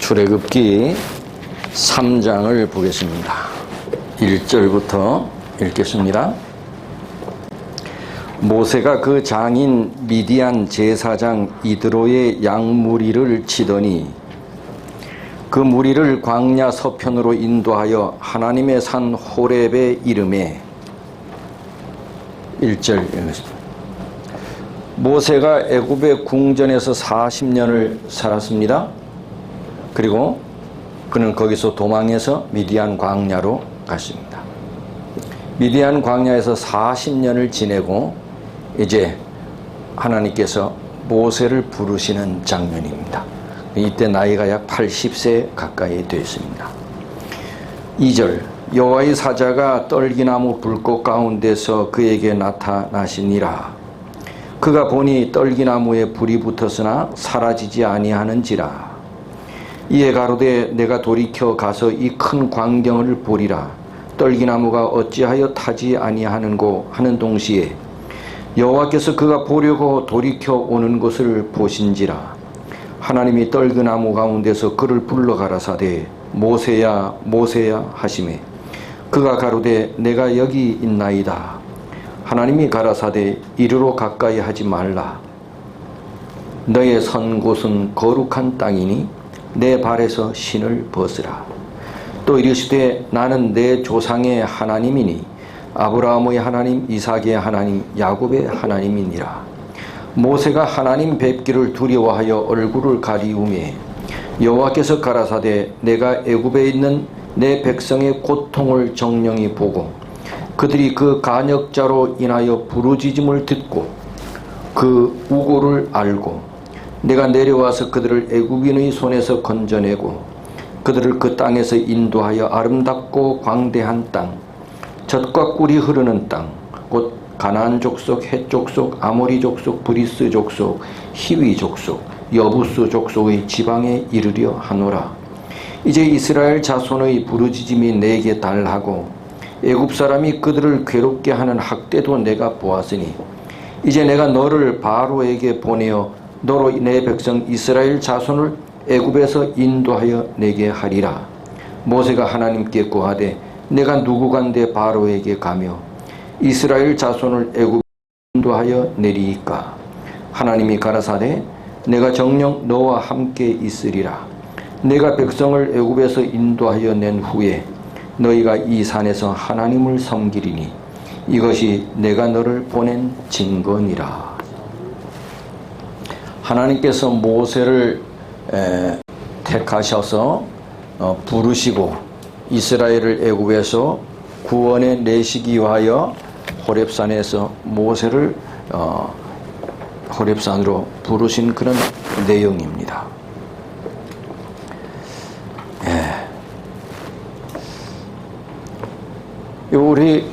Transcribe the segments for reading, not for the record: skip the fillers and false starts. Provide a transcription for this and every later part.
출애굽기 3장을 보겠습니다. 1절부터 읽겠습니다. 모세가 그 장인 미디안 제사장 이드로의 양무리를 치더니 그 무리를 광야 서편으로 인도하여 하나님의 산 호렙에 이르매 1절 읽겠습니다. 모세가 애굽의 궁전에서 40년을 살았습니다. 그리고 그는 거기서 도망해서 미디안 광야로 갔습니다. 미디안 광야에서 40년을 지내고 이제 하나님께서 모세를 부르시는 장면입니다. 이때 나이가 약 80세 가까이 되었습니다. 2절 여호와의 사자가 떨기나무 불꽃 가운데서 그에게 나타나시니라. 그가 보니 떨기나무에 불이 붙었으나 사라지지 아니하는지라. 이에 가로되 내가 돌이켜 가서 이 큰 광경을 보리라. 떨기나무가 어찌하여 타지 아니하는고 하는 동시에 여호와께서 그가 보려고 돌이켜 오는 것을 보신지라. 하나님이 떨기나무 가운데서 그를 불러 가라사대 모세야 모세야 하시매 그가 가로되 내가 여기 있나이다. 하나님이 가라사대 이르러 가까이 하지 말라. 너의 선 곳은 거룩한 땅이니 내 발에서 신을 벗으라. 또 이르시되 나는 내 조상의 하나님이니 아브라함의 하나님 이삭의 하나님 야곱의 하나님이니라. 모세가 하나님 뵙기를 두려워하여 얼굴을 가리우매 여호와께서 가라사대 내가 애굽에 있는 내 백성의 고통을 정령히 보고 그들이 그 간역자로 인하여 부르짖음을 듣고 그 우고를 알고 내가 내려와서 그들을 애굽인의 손에서 건져내고 그들을 그 땅에서 인도하여 아름답고 광대한 땅 젖과 꿀이 흐르는 땅 곧 가나안 족속, 헷 족속, 아모리 족속, 브리스 족속, 히위 족속, 여부스 족속의 지방에 이르려 하노라. 이제 이스라엘 자손의 부르짖음이 내게 달하고 애굽 사람이 그들을 괴롭게 하는 학대도 내가 보았으니 이제 내가 너를 바로에게 보내어 너로 내 백성 이스라엘 자손을 애굽에서 인도하여 내게 하리라. 모세가 하나님께 고하되 내가 누구간데 바로에게 가며 이스라엘 자손을 애굽에 인도하여 내리이까. 하나님이 가라사대 내가 정녕 너와 함께 있으리라. 내가 백성을 애굽에서 인도하여 낸 후에 너희가 이 산에서 하나님을 섬기리니 이것이 내가 너를 보낸 증거니라. 하나님께서 모세를 택하셔서 부르시고 이스라엘을 애굽에서 구원해 내시기 위하여 호렙산에서 모세를 호렙산으로 부르신 그런 내용입니다. 우리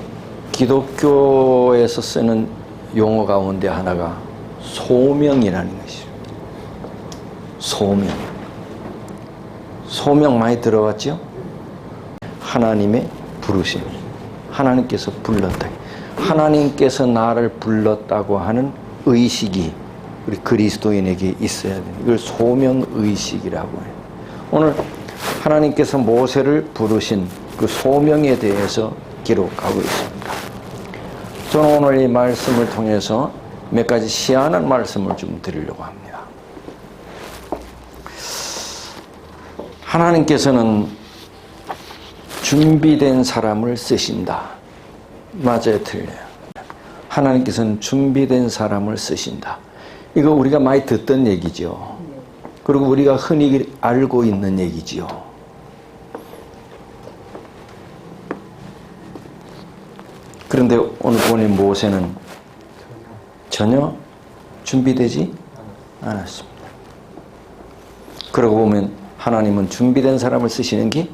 기독교에서 쓰는 용어 가운데 하나가 소명이라는 것이죠. 소명 많이 들어봤죠? 하나님의 부르심. 하나님께서 불렀다. 하나님께서 나를 불렀다고 하는 의식이 우리 그리스도인에게 있어야 돼요. 이걸 소명의식이라고 해요. 오늘 하나님께서 모세를 부르신 그 소명에 대해서 기록하고 있습니다. 저는 오늘 이 말씀을 통해서 몇 가지 시한한 말씀을 좀 드리려고 합니다. 하나님께서는 준비된 사람을 쓰신다. 맞아요, 틀려요? 하나님께서는 준비된 사람을 쓰신다. 이거 우리가 많이 듣던 얘기죠. 그리고 우리가 흔히 알고 있는 얘기지요. 그런데 오늘 보는 모세는 전혀 준비되지 않았습니다. 그러고 보면 하나님은 준비된 사람을 쓰시는 게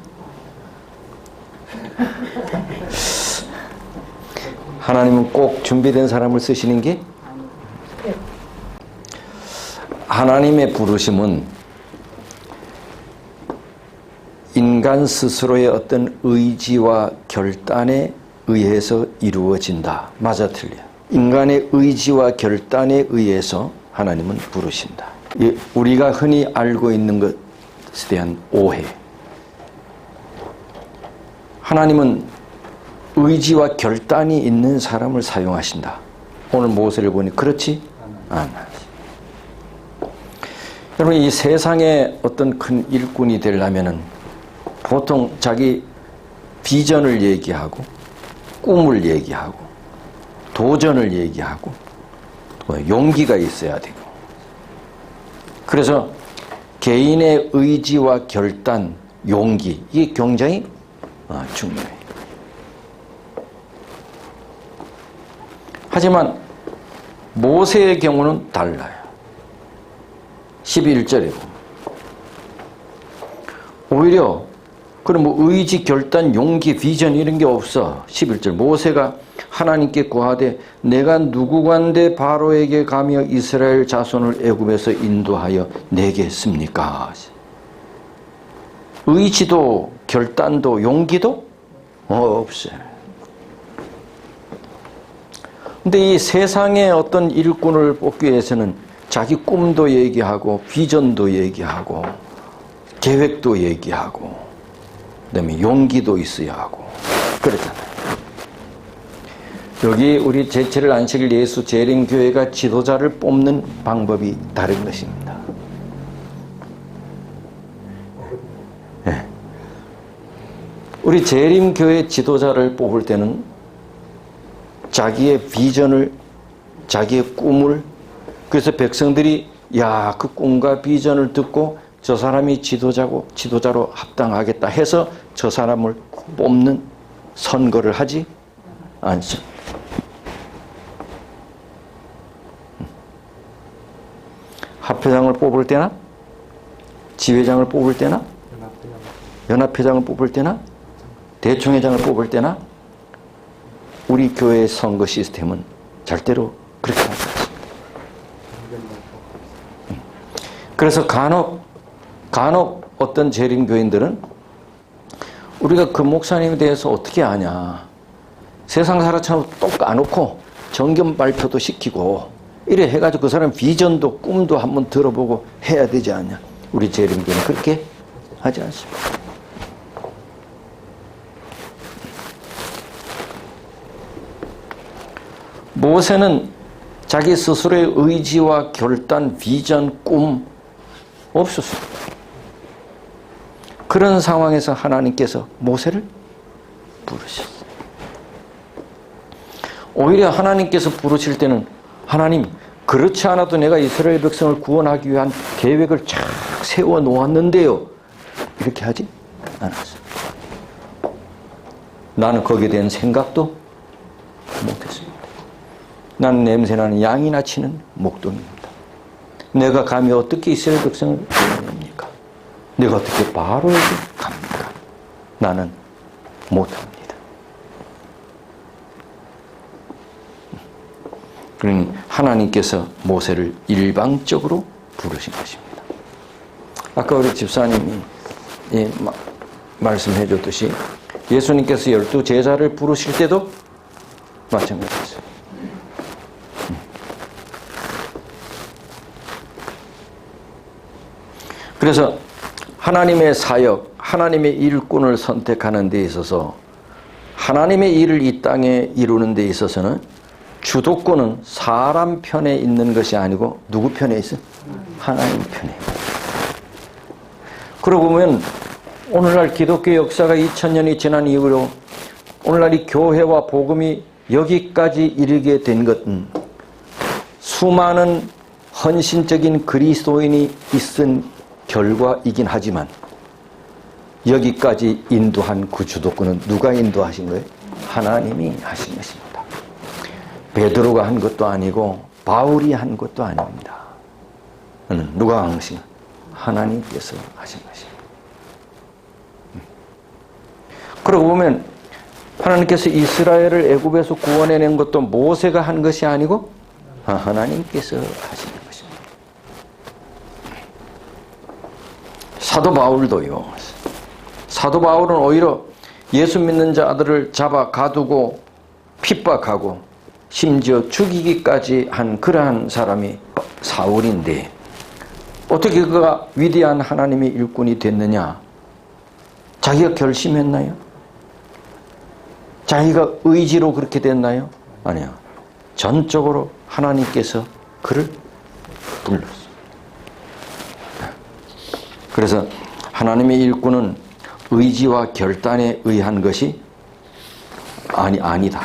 하나님은 꼭 준비된 사람을 쓰시는 게 하나님의 부르심은 인간 스스로의 어떤 의지와 결단에 의해서 이루어진다. 맞아 틀려. 인간의 의지와 결단에 의해서 하나님은 부르신다. 우리가 흔히 알고 있는 것 대한 오해. 하나님은 의지와 결단이 있는 사람을 사용하신다. 오늘 모세를 보니 그렇지 않아. 여러분, 이 세상에 어떤 큰 일꾼이 되려면은 보통 자기 비전을 얘기하고 꿈을 얘기하고 도전을 얘기하고 용기가 있어야 되고, 그래서 개인의 의지와 결단, 용기, 이게 굉장히 중요해요. 하지만 모세의 경우는 달라요. 11절에 보면 오히려 그럼 의지, 결단, 용기, 비전 이런 게 없어. 11절 모세가 하나님께 구하되 내가 누구간데 바로에게 가며 이스라엘 자손을 애굽에서 인도하여 내겠습니까? 의지도 결단도 용기도 없어요. 근데 이 세상의 어떤 일꾼을 뽑기 위해서는 자기 꿈도 얘기하고 비전도 얘기하고 계획도 얘기하고 그다음에 용기도 있어야 하고 그렇잖아요. 여기 우리 제7일 안식일 예수 재림교회가 지도자를 뽑는 방법이 다른 것입니다. 네. 우리 재림교회 지도자를 뽑을 때는 자기의 비전을, 자기의 꿈을, 그래서 백성들이 야, 그 꿈과 비전을 듣고 저 사람이 지도자로 합당하겠다 해서 저 사람을 뽑는 선거를 하지 않습니다. 합회장을 뽑을 때나 지회장을 뽑을 때나 연합회장을 뽑을 때나 대총회장을 뽑을 때나 우리 교회의 선거 시스템은 절대로 그렇게 하지 않습니다. 그래서 간혹 어떤 재림교인들은 우리가 그 목사님에 대해서 어떻게 아냐, 세상 사람처럼 똑 까놓고 정견 발표도 시키고 이래 해가지고 그 사람 비전도 꿈도 한번 들어보고 해야 되지 않냐. 우리 재림교는 그렇게 하지 않습니다. 모세는 자기 스스로의 의지와 결단, 비전, 꿈 없었습니다. 그런 상황에서 하나님께서 모세를 부르셨어요. 오히려 하나님께서 부르실 때는 하나님, 그렇지 않아도 내가 이스라엘 백성을 구원하기 위한 계획을 쫙 세워 놓았는데요, 이렇게 하지 않았어요. 나는 거기에 대한 생각도 못했습니다. 나는 냄새나는 양이나 치는 목동입니다. 내가 감히 어떻게 이스라엘 백성을 구원합니까? 내가 어떻게 바로에게 갑니까? 나는 못합니다. 그러니 하나님께서 모세를 일방적으로 부르신 것입니다. 아까 우리 집사님이 말씀해 줬듯이 예수님께서 12 제자를 부르실 때도 마찬가지였어요. 그래서 하나님의 사역, 하나님의 일꾼을 선택하는 데 있어서 하나님의 일을 이 땅에 이루는 데 있어서는 주도권은 사람 편에 있는 것이 아니고 누구 편에 있어? 하나님 편에. 그러고 보면 오늘날 기독교 역사가 2000년이 지난 이후로 오늘날 이 교회와 복음이 여기까지 이르게 된 것은 수많은 헌신적인 그리스도인이 있은 결과이긴 하지만 여기까지 인도한 그 주도권은 누가 인도하신 거예요? 하나님이 하신 것입니다. 베드로가 한 것도 아니고 바울이 한 것도 아닙니다. 누가 한 것인가? 하나님께서 하신 것입니다. 그러고 보면 하나님께서 이스라엘을 애굽에서 구원해낸 것도 모세가 한 것이 아니고 하나님께서 하신 것입니다. 사도 바울도요. 사도 바울은 오히려 예수 믿는 자들을 잡아 가두고 핍박하고 심지어 죽이기까지 한 그러한 사람이 사울인데 어떻게 그가 위대한 하나님의 일꾼이 됐느냐? 자기가 결심했나요? 자기가 의지로 그렇게 됐나요? 아니요. 전적으로 하나님께서 그를 불렀어요. 그래서 하나님의 일꾼은 의지와 결단에 의한 것이 아니다.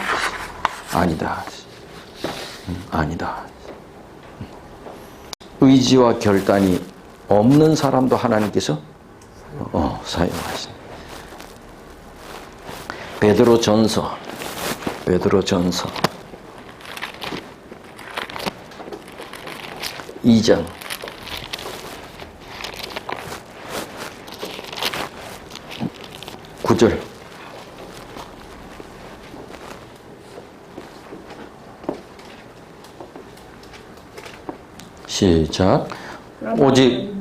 의지와 결단이 없는 사람도 하나님께서 사용하십니다. 베드로전서 2장 9절 시작. 오직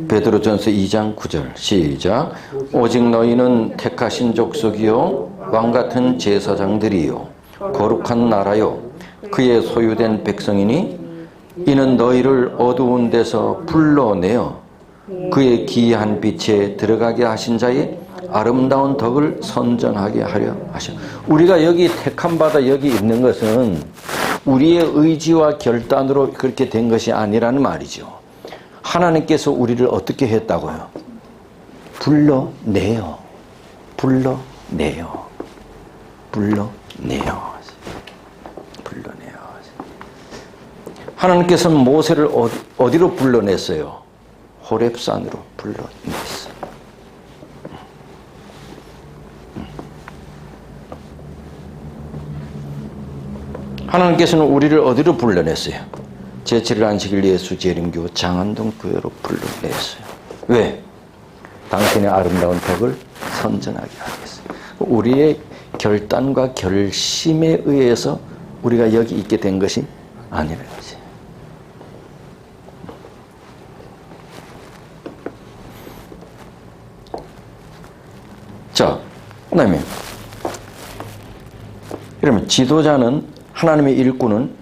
베드로전서 2장 9절 시작. 오직 너희는 택하신 족속이요 왕같은 제사장들이요 거룩한 나라요 그의 소유된 백성이니 이는 너희를 어두운 데서 불러내어 그의 기이한 빛에 들어가게 하신 자의 아름다운 덕을 선전하게 하려 하셔. 우리가 여기 택함 받아 여기 있는 것은 우리의 의지와 결단으로 그렇게 된 것이 아니라는 말이죠. 하나님께서 우리를 어떻게 했다고요? 불러내요. 하나님께서는 모세를 어디로 불러냈어요? 호렙산으로 불러냈어요. 하나님께서는 우리를 어디로 불러냈어요? 제7일 안식일 예수 재림교회 장안동 교회로 불러냈어요. 왜? 당신의 아름다운 덕을 선전하게 하겠어요. 우리의 결단과 결심에 의해서 우리가 여기 있게 된 것이 아니라는 거지. 자, 그다음에 이러면 지도자는 하나님의 일꾼은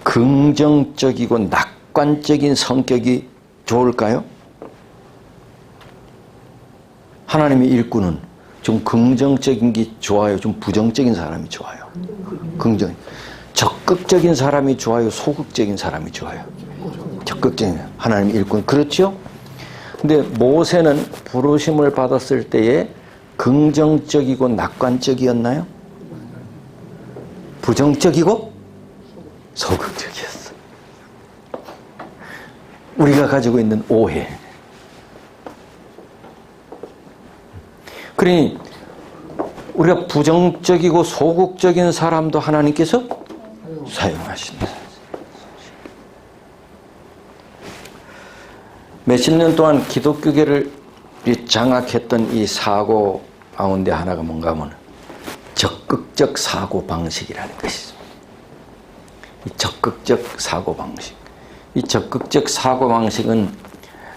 긍정적이고 낙관적인 성격이 좋을까요? 하나님의 일꾼은 좀 긍정적인 게 좋아요? 좀 부정적인 사람이 좋아요? 긍정. 적극적인 사람이 좋아요? 소극적인 사람이 좋아요? 적극적인 하나님의 일꾼. 그렇죠? 근데 모세는 부르심을 받았을 때에 긍정적이고 낙관적이었나요? 부정적이고 소극적이었어. 우리가 가지고 있는 오해. 그러니 우리가 부정적이고 소극적인 사람도 하나님께서 사용하신다. 몇십 년 동안 기독교계를 장악했던 이 사고 가운데 하나가 뭔가 하면 적극적 사고 방식이라는 것이죠. 이 적극적 사고 방식. 이 적극적 사고 방식은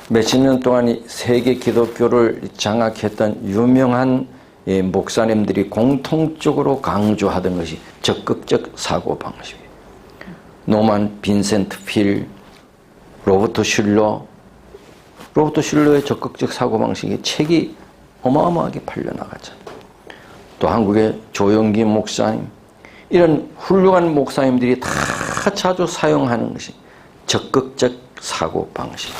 몇십 년 동안 이 세계 기독교를 장악했던 유명한 목사님들이 공통적으로 강조하던 것이 적극적 사고 방식이에요. 노만 빈센트 필, 로버트 슐러의 적극적 사고 방식의 책이 어마어마하게 팔려나갔잖아요. 또 한국의 조영기 목사님, 이런 훌륭한 목사님들이 다 자주 사용하는 것이 적극적 사고 방식.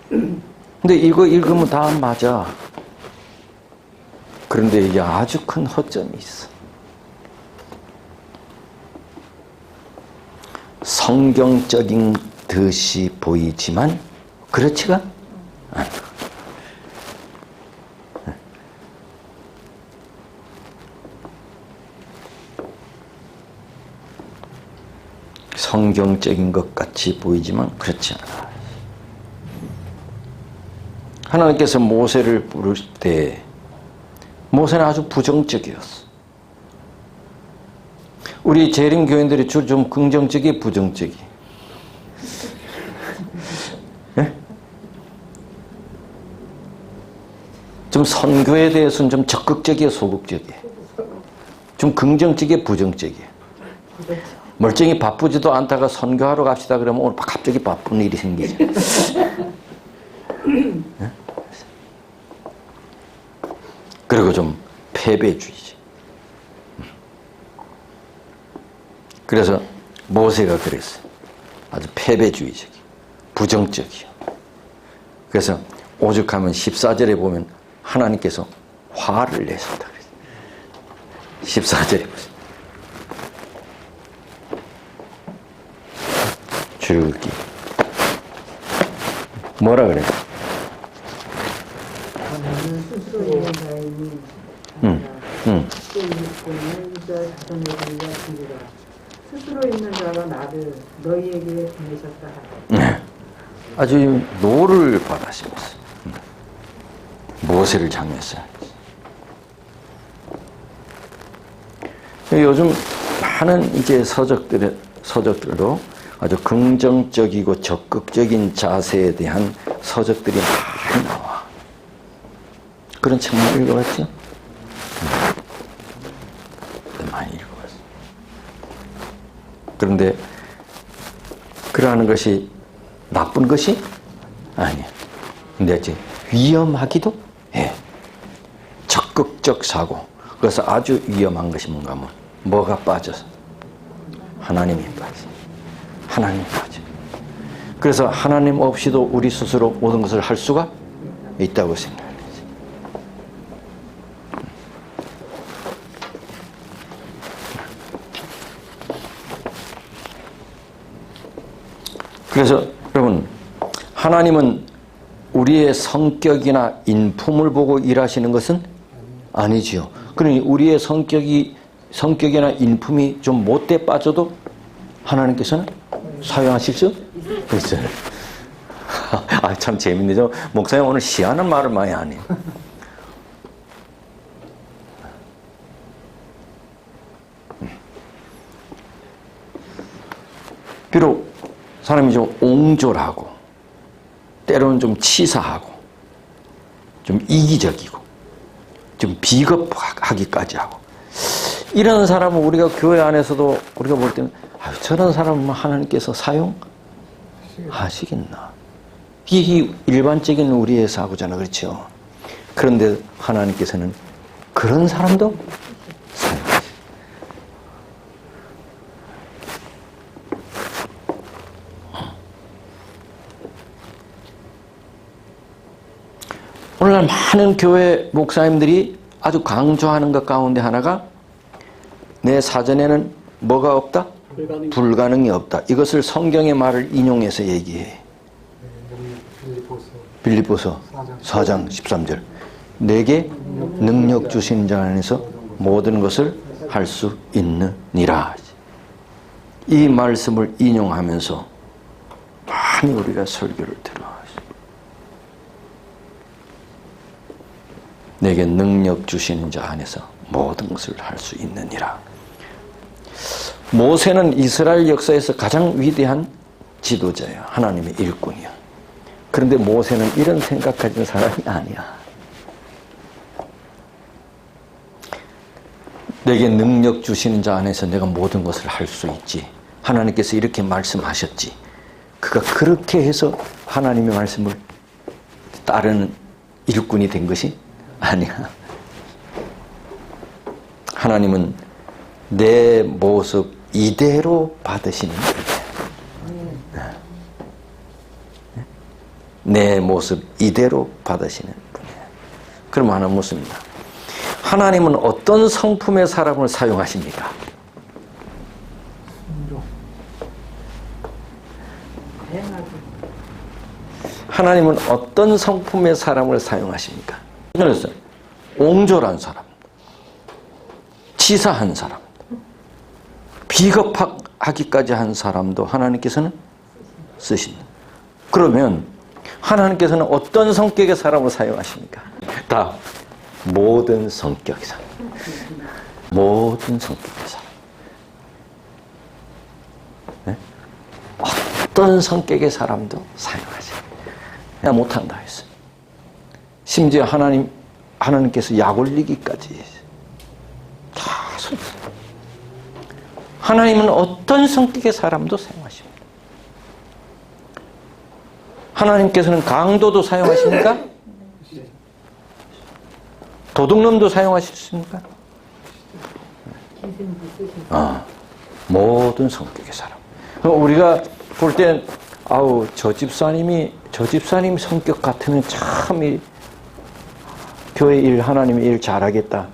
근데 이거 읽으면 다 맞아. 그런데 이게 아주 큰 허점이 있어. 성경적인 듯이 보이지만 그렇지가 않다. 성경적인 것 같이 보이지만 그렇지 않아. 하나님께서 모세를 부를 때 모세는 아주 부정적이었어. 우리 재림교인들이 주로 좀 긍정적이 부정적이. 네? 좀 선교에 대해서는 좀 적극적이야 소극적이야? 좀 긍정적이야 부정적이야? 멀쩡히 바쁘지도 않다가 선교하러 갑시다 그러면 오늘 갑자기 바쁜 일이 생기죠. 네? 그리고 좀 패배주의지. 그래서 모세가 그랬어요. 아주 패배주의적이, 부정적이요. 그래서 오죽하면 14절에 보면 하나님께서 화를 내셨다 그랬어요. 14절에 보세요. 줄기 뭐라 그래요? 너는 스스로 있는 자이니 또 일꾼을 이스라엘 자손의 종이라 부르라. 스스로 있는 자가 나를 너희에게 보내셨다 하라. 아주 노를 받으시면서 모세를 장했어요. 요즘 많은 이제 서적들도 아주 긍정적이고 적극적인 자세에 대한 서적들이 많이 나와. 그런 책 많이 읽어봤죠? 많이 읽어봤어요. 그런데 그러하는 것이 나쁜 것이 아니에요. 근데 이제 위험하기도 해. 적극적 사고. 그래서 아주 위험한 것이 뭔가 하면 뭐가 빠져서? 하나님이 빠져. 하나님이 빠져. 그래서 하나님 없이도 우리 스스로 모든 것을 할 수가 있다고 생각해요. 그래서 여러분, 하나님은 우리의 성격이나 인품을 보고 일하시는 것은 아니지요. 그러니 우리의 성격이나 인품이 좀 못돼 빠져도 하나님께서는 사용하실 수 있어요. 아, 참 재밌네요. 목사님 오늘 희한한 말을 많이 하네요. 비록 사람이 좀 옹졸하고 때로는 좀 치사하고 좀 이기적이고 좀 비겁하기까지 하고 이런 사람은 우리가 교회 안에서도 우리가 볼 때는 저런 사람은 하나님께서 사용하시겠나. 이게 일반적인 우리의 사고잖아. 그렇죠? 그런데 하나님께서는 그런 사람도 사용하시죠. 오늘날 많은 교회 목사님들이 아주 강조하는 것 가운데 하나가 내 사전에는 뭐가 없다? 불가능이 없다. 이것을 성경의 말을 인용해서 얘기해. 빌립보서 4장 13절. 내게 능력 주신 자 안에서 모든 것을 할 수 있느니라. 이 말씀을 인용하면서 많이 우리가 설교를 들어요. 내게 능력 주시는 자 안에서 모든 것을 할 수 있느니라. 모세는 이스라엘 역사에서 가장 위대한 지도자예요. 하나님의 일꾼이요. 그런데 모세는 이런 생각 가진 사람이 아니야. 내게 능력 주시는 자 안에서 내가 모든 것을 할 수 있지. 하나님께서 이렇게 말씀하셨지. 그가 그렇게 해서 하나님의 말씀을 따르는 일꾼이 된 것이 아니야. 하나님은 내 모습 이대로 받으시는 분이야. 내 모습 이대로 받으시는 분이야. 그럼 하나 묻습니다. 하나님은 어떤 성품의 사람을 사용하십니까? 하나님은 어떤 성품의 사람을 사용하십니까? 그래서 옹졸한 사람, 치사한 사람, 비겁하기까지 한 사람도 하나님께서는 쓰신다. 그러면 하나님께서는 어떤 성격의 사람을 사용하십니까? 다 모든 성격의 사람. 모든 성격의 사람. 네? 어떤 성격의 사람도 사용하세요. 내가 못한다 했어요. 심지어 하나님께서 약 올리기까지 다 손. 하나님은 어떤 성격의 사람도 사용하십니다. 하나님께서는 강도도 사용하십니까? 도둑놈도 사용하십니까? 모든 성격의 사람. 우리가 볼 땐 아우 저 집사님 성격 같으면 참 교회 일 하나님의 일 잘하겠다.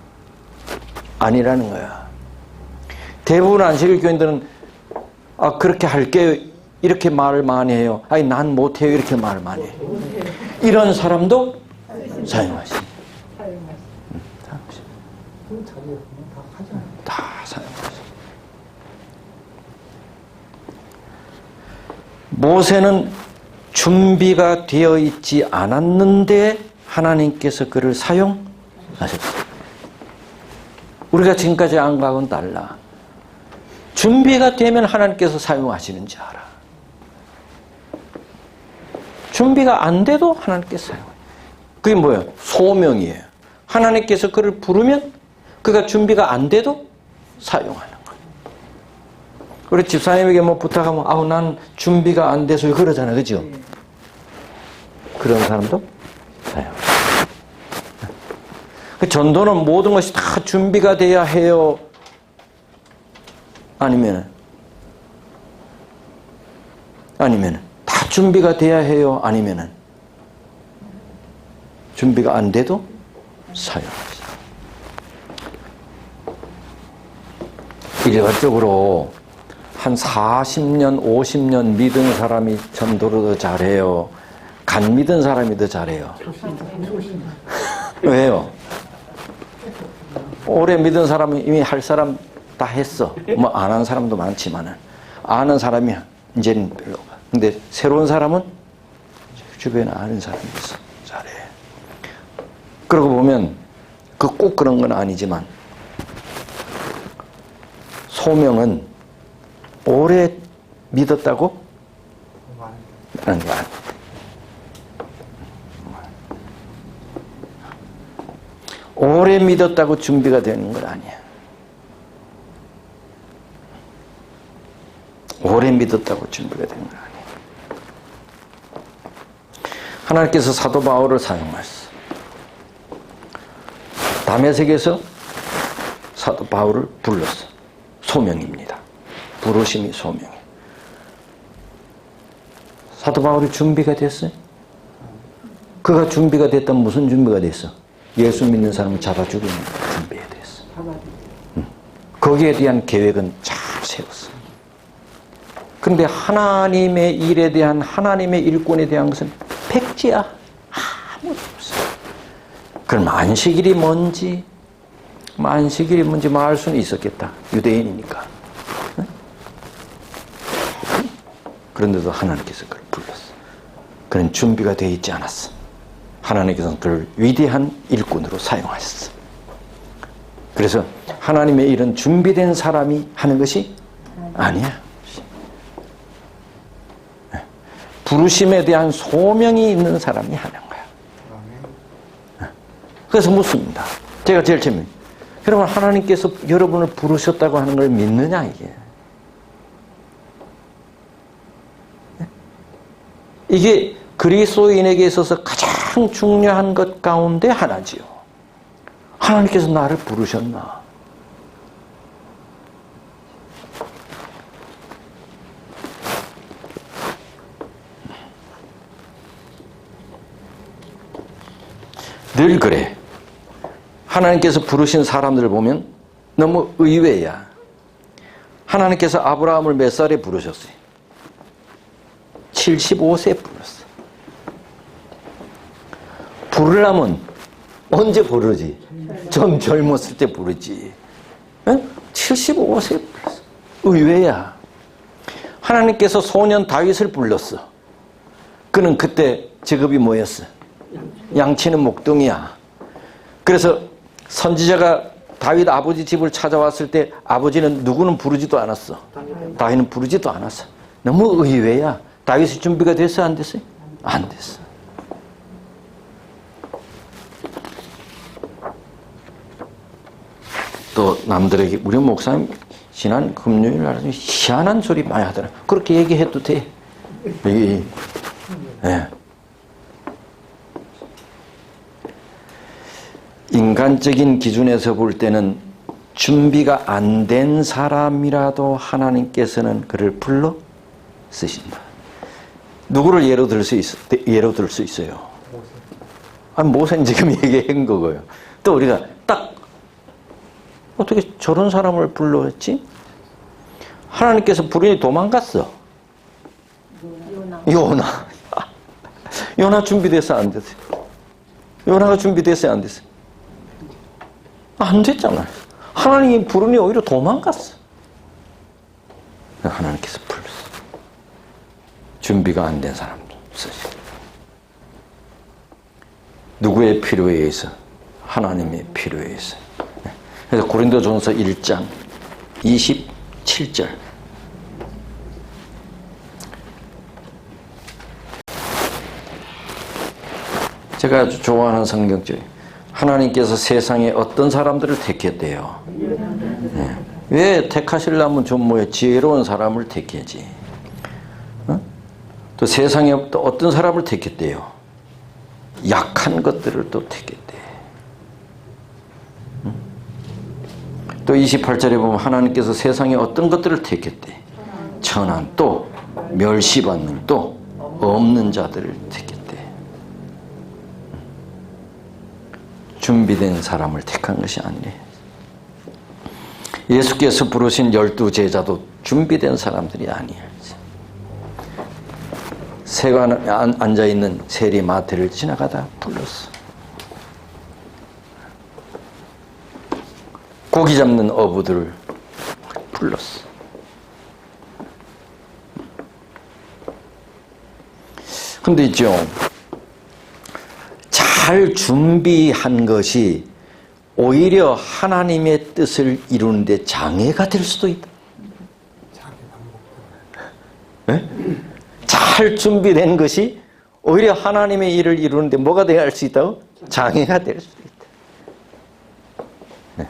아니라는 거야. 대부분 안식일 교인들은 그렇게 할게요. 이렇게 말을 많이 해요. 아니 난 못해요. 이렇게 말을 많이 해요. 이런 사람도 사용하십니다. 다 사용하십니다. 모세는 준비가 되어 있지 않았는데 하나님께서 그를 사용하셨어요. 우리가 지금까지 한 거하고는 달라. 준비가 되면 하나님께서 사용하시는지 알아. 준비가 안 돼도 하나님께서 사용해요. 그게 뭐예요? 소명이에요. 하나님께서 그를 부르면 그가 준비가 안 돼도 사용하는 거예요. 우리 집사님에게 뭐 부탁하면 난 준비가 안 돼서 그러잖아요. 그죠? 그런 사람도 사용해요. 그 전도는 모든 것이 다 준비가 돼야 해요. 아니면 다 준비가 돼야 해요. 아니면 준비가 안 돼도 사용하죠. 일반적으로 한 40년, 50년 믿은 사람이 전도를 더 잘해요. 간 믿은 사람이 더 잘해요. 왜요? 오래 믿은 사람은 이미 할 사람 다 했어. 뭐 안 하는 사람도 많지만은 아는 사람이 이제는 별로 없어. 근데 새로운 사람은 주변에 아는 사람이 있어. 잘해. 그러고 보면 꼭 그런 건 아니지만 소명은 오래 믿었다고 하는 거 아니야. 오래 믿었다고 준비가 되는 건 아니야. 오래 믿었다고 준비가 되는 건 아니야. 하나님께서 사도 바울을 사용하셨어. 다메섹에서 사도 바울을 불렀어. 소명입니다. 부르심이 소명이에요. 사도 바울이 준비가 됐어요? 그가 준비가 됐다면 무슨 준비가 됐어? 예수 믿는 사람을 잡아 죽이는 준비가 됐어. 거기에 대한 계획은 잘 세웠어. 그런데 하나님의 일에 대한 하나님의 일꾼에 대한 것은 백지야. 아무도 없어. 그럼 안식일이 뭔지 알 수는 있었겠다. 유대인이니까. 그런데도 하나님께서 그를 불렀어. 그는 준비가 되어 있지 않았어. 하나님께서는 그를 위대한 일꾼으로 사용하셨어. 그래서 하나님의 일은 준비된 사람이 하는 것이 아니야. 부르심에 대한 소명이 있는 사람이 하는 거야. 그래서 묻습니다. 제가 제일 재밌는 여러분, 하나님께서 여러분을 부르셨다고 하는 걸 믿느냐 이게. 이게 그리스도인에게 있어서 가장 중요한 것 가운데 하나지요. 하나님께서 나를 부르셨나? 늘 그래. 하나님께서 부르신 사람들을 보면 너무 의외야. 하나님께서 아브라함을 몇 살에 부르셨어요? 75세에 불렀어. 부르려면 언제 부르지? 좀 젊었을 때 부르지. 75세에 불렀어. 의외야. 하나님께서 소년 다윗을 불렀어. 그는 그때 직업이 뭐였어? 양치는 목동이야. 그래서 선지자가 다윗 아버지 집을 찾아왔을 때 아버지는 누구는 부르지도 않았어. 다윗은 부르지도 않았어. 너무 의외야. 다윗이 준비가 됐어? 안 됐어요? 안 됐어. 또 남들에게 우리 목사님 지난 금요일 날 희한한 소리 많이 하더라. 그렇게 얘기해도 돼. 네. 인간적인 기준에서 볼 때는 준비가 안 된 사람이라도 하나님께서는 그를 불러 쓰신다. 누구를 예로 들 수 있어요? 모세는 지금 얘기한 거고요. 또 우리가 딱 어떻게 저런 사람을 불렀지? 하나님께서 부르니 도망갔어. 요나 준비됐어요? 안 됐어요? 요나가 준비됐어요? 안 됐어요? 안 됐잖아요. 하나님이 부르니 오히려 도망갔어. 하나님께서 불렀어. 준비가 안 된 사람도 쓰시. 누구의 필요에 의해서? 하나님의 필요에 의해서. 그래서 고린도전서 1장 27절. 제가 아주 좋아하는 성경절이에요. 하나님께서 세상에 어떤 사람들을 택했대요? 네. 왜 택하시려면 좀 지혜로운 사람을 택해야지. 또 세상에 또 어떤 사람을 택했대요? 약한 것들을 또 택했대. 또 28절에 보면 하나님께서 세상에 어떤 것들을 택했대? 천한, 또 멸시받는, 또 없는 자들을 택했대. 준비된 사람을 택한 것이 아니에요. 예수께서 부르신 12제자도 준비된 사람들이 아니에요. 새가 앉아있는 세리 마태를 지나가다 불렀어. 고기 잡는 어부들을 불렀어. 근데 있죠, 잘 준비한 것이 오히려 하나님의 뜻을 이루는데 장애가 될 수도 있다. 네? 잘 준비된 것이 오히려 하나님의 일을 이루는데 뭐가 되어 할 수 있다고? 장애가 될 수도 있다. 네.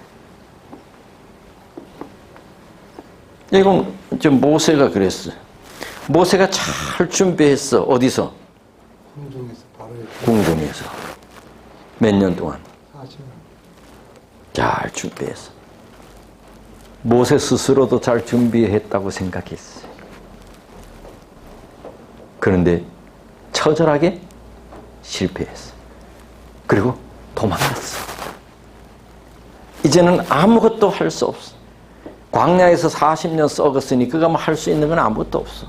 이건 좀 모세가 그랬어. 모세가 잘 준비했어. 어디서? 궁중에서. 몇 년 동안? 40년. 잘 준비했어. 모세 스스로도 잘 준비했다고 생각했어요. 그런데 처절하게 실패했어. 그리고 도망갔어. 이제는 아무것도 할 수 없어. 광야에서 40년 썩었으니 그가 뭐 할 수 있는 건 아무것도 없어.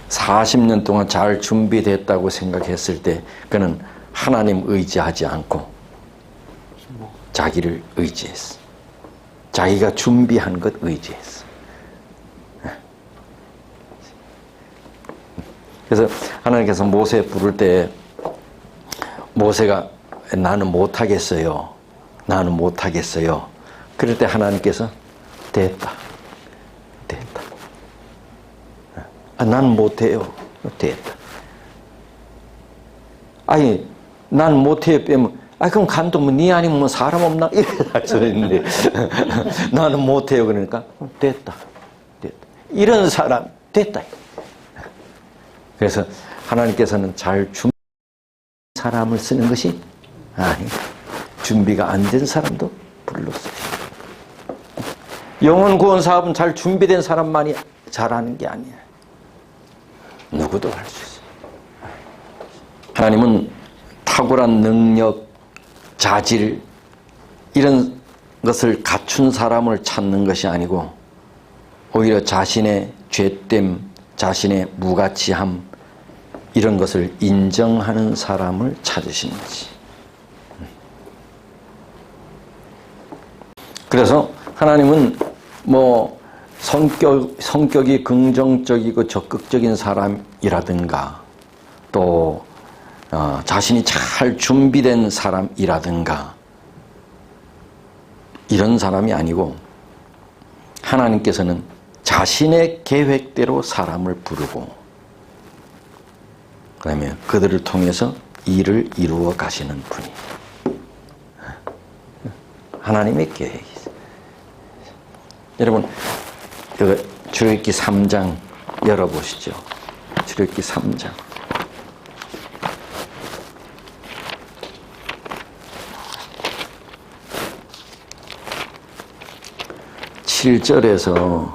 (40년) 동안 잘 준비됐다고 생각했을 때 그는 하나님 의지하지 않고 자기를 의지했어. 자기가 준비한 것 의지했어. 그래서 하나님께서 모세 부를 때 모세가 나는 못하겠어요. 나는 못하겠어요. 그럴 때 하나님께서 됐다. 됐다. 난 못해요. 됐다. 아니, 난 못해요 빼면 그럼 간도 네 아니면 뭐 사람 없나? 이래 할 수도 있는데 나는 못해요. 그러니까 됐다. 됐다. 이런 사람 됐다. 그래서 하나님께서는 잘 준비한 사람을 쓰는 것이 아니, 준비가 안 된 사람도 불렀어요. 영혼 구원 사업은 잘 준비된 사람만이 잘하는 게 아니야. 누구도 할 수 있어요. 하나님은 탁월한 능력, 자질 이런 것을 갖춘 사람을 찾는 것이 아니고 오히려 자신의 죄됨, 자신의 무가치함 이런 것을 인정하는 사람을 찾으시는 거지. 그래서 하나님은 뭐 성격이 긍정적이고 적극적인 사람이라든가 또 자신이 잘 준비된 사람이라든가 이런 사람이 아니고 하나님께서는 자신의 계획대로 사람을 부르고 그 다음에 그들을 통해서 일을 이루어 가시는 분이 하나님의 계획이 있어요. 여러분 출애굽기 3장 열어보시죠. 출애굽기 3장. 7절에서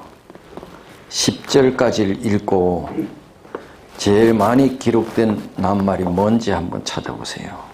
10절까지를 읽고 제일 많이 기록된 낱말이 뭔지 한번 찾아보세요.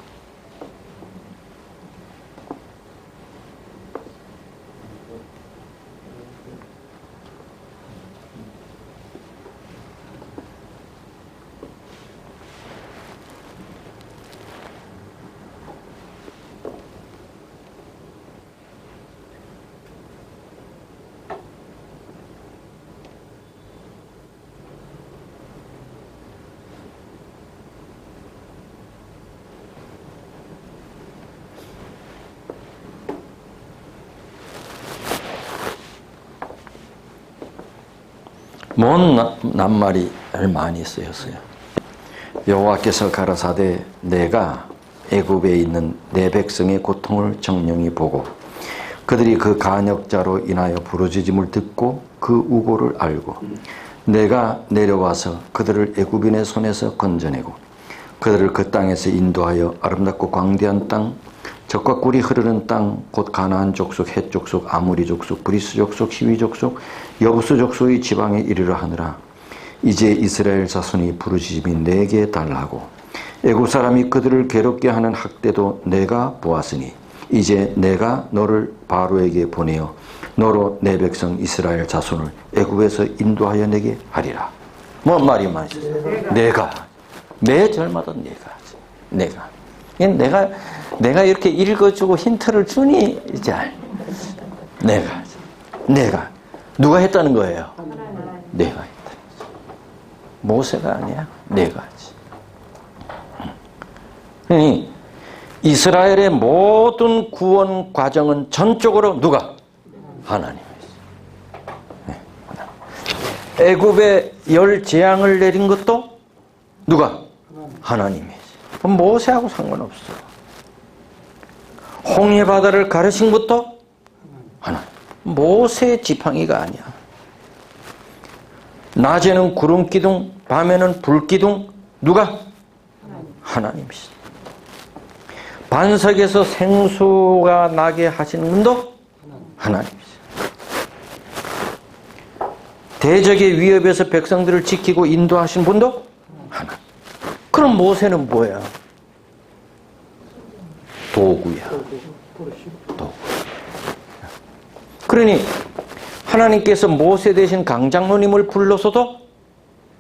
뭔 낱말이 많이 쓰였어요. 여호와께서 가라사대 내가 애굽에 있는 내 백성의 고통을 정령히 보고 그들이 그 간역자로 인하여 부르짖음을 듣고 그 우고를 알고 내가 내려와서 그들을 애굽인의 손에서 건져내고 그들을 그 땅에서 인도하여 아름답고 광대한 땅 젖과 꿀이 흐르는 땅 곧 가나안 족속, 헷 족속, 아무리 족속, 브리스 족속, 히위 족속, 여부스 족속의 지방에 이르려 하느라 이제 이스라엘 자손이 부르짖음이 내게 달하고 애굽 사람이 그들을 괴롭게 하는 학대도 내가 보았으니 이제 내가 너를 바로에게 보내어 너로 내 백성 이스라엘 자손을 애굽에서 인도하여 내게 하리라. 뭔 말이 많지? 내가 매 절마다 내가 이렇게 읽어주고 힌트를 주니 이제 내가 누가 했다는 거예요? 내가 했다. 모세가 아니야. 내가 하지. 그러니 이스라엘의 모든 구원 과정은 전적으로 누가? 하나님이 있어요. 애굽에 열 재앙을 내린 것도 누가? 하나님이지. 그럼 모세하고 상관없어. 홍해 바다를 가르친 것도 하나님. 모세의 지팡이가 아니야. 낮에는 구름 기둥, 밤에는 불 기둥, 누가? 하나님이시. 반석에서 생수가 나게 하시는 분도 하나님이시. 대적의 위협에서 백성들을 지키고 인도하신 분도 하나님. 그럼 모세는 뭐야? 도구야. 도구. 그러니 하나님께서 모세 대신 강장로님을 불러서도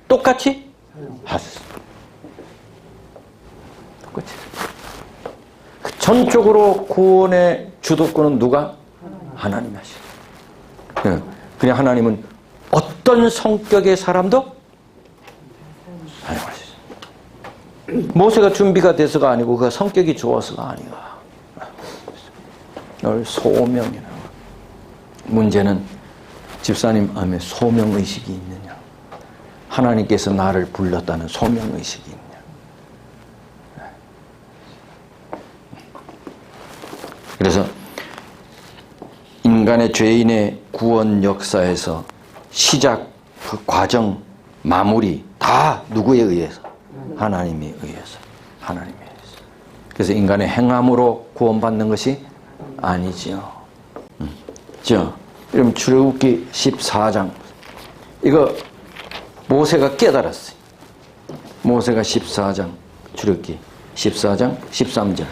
똑같이 하셨어요. 똑같이. 전적으로 구원의 주도권은 누가? 하나님이 하시고. 그냥 하나님은 어떤 성격의 사람도 하나님 하시죠. 모세가 준비가 돼서가 아니고 그가 성격이 좋아서가 아니야. 널 소명이라. 문제는 집사님 안에 소명의식이 있느냐, 하나님께서 나를 불렀다는 소명의식이 있느냐. 그래서 인간의 죄인의 구원 역사에서 시작, 그 과정, 마무리 다 누구에 의해서? 하나님에 의해서. 하나님에 의해서. 그래서 인간의 행함으로 구원받는 것이 아니지요. 그럼 출애굽기 14장 이거 모세가 깨달았어요. 모세가 14장 출애굽기 14장 13절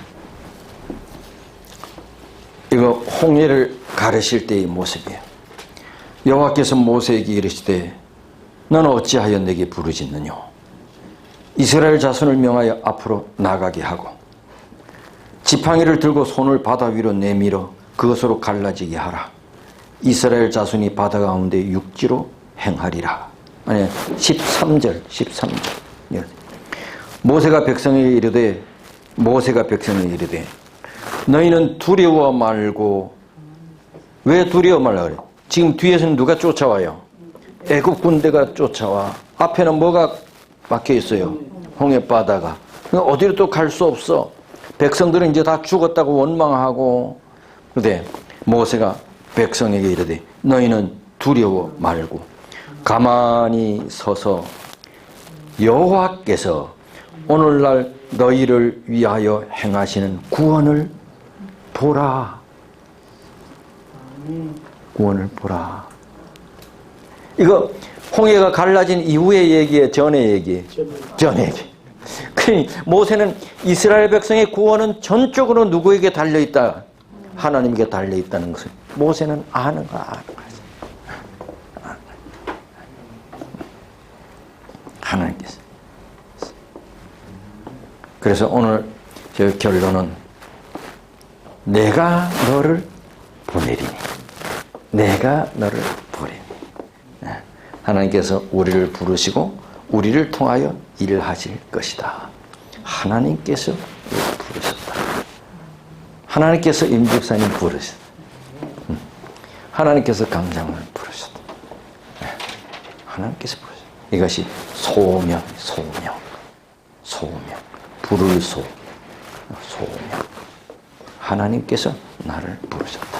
이거 홍해를 가르칠 때의 모습이에요. 여호와께서 모세에게 이르시되 너는 어찌하여 내게 부르짖느냐. 이스라엘 자손을 명하여 앞으로 나가게 하고 지팡이를 들고 손을 바다 위로 내밀어 그것으로 갈라지게 하라. 이스라엘 자손이 바다 가운데 육지로 행하리라. 아니 13절 모세가 백성에게 이르되 너희는 두려워 말고. 왜 두려워 말라 그래? 지금 뒤에서는 누가 쫓아와요? 애굽 군대가 쫓아와. 앞에는 뭐가 막혀 있어요? 홍해 바다가. 어디로 또 갈 수 없어. 백성들은 이제 다 죽었다고 원망하고. 그런데 모세가 백성에게 이르되 너희는 두려워 말고 가만히 서서 여호와께서 오늘날 너희를 위하여 행하시는 구원을 보라. 구원을 보라. 이거 홍해가 갈라진 이후의 얘기에 전의 얘기. 전의 얘기. 그러니 모세는 이스라엘 백성의 구원은 전적으로 누구에게 달려있다? 하나님께 달려있다는 것을 모세는 아는 거야. 하나님께서. 그래서 오늘 저 결론은 내가 너를 보내리니. 내가 너를 보내리니. 하나님께서 우리를 부르시고 우리를 통하여 일을 하실 것이다. 하나님께서 우리를 부르셨다. 하나님께서 임 집사님 부르셨다. 하나님께서 강장을 부르셨다. 하나님께서 부르셨다. 이것이 소명. 부를 소명. 하나님께서 나를 부르셨다.